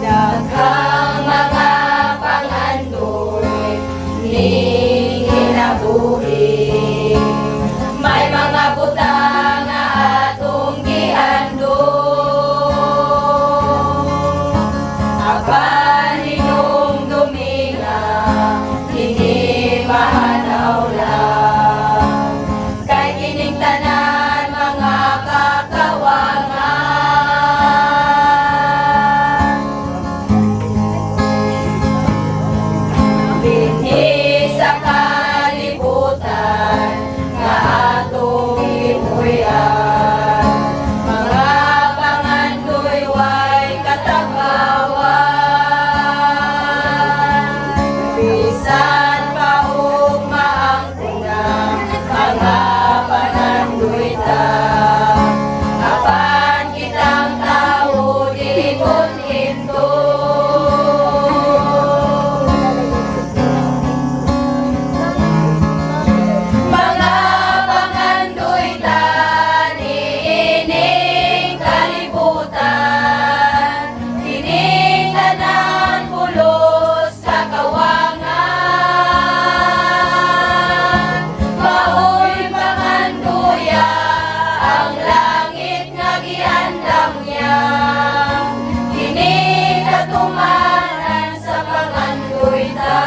Daghang mga pangandoy ning kinabuhi, may mga butang nga atong gihandog. Apan inyong duminga kini mahanaw lang, kay kining tanan mga kakawangan. Binhi sa kalibutan nga atong gipuy-an, mga pangandoy way katagawan. Bisan pa og maangkuna mga pangandoy ta, apan kitang tawo di kontento. Mga pangandoy ta niining kalibutan, kining tanan pulos sa kawangan. Maoy pangandoya ang langit nga giandam niya, kining katumanan sa pangandoy ta.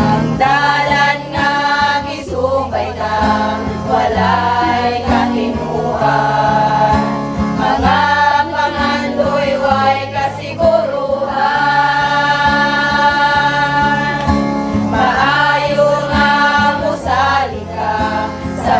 Ang dalan nga gisumbay ta, walay katinuan. Mga pangandoy way kasiguruhan, maayo nga musali ka sa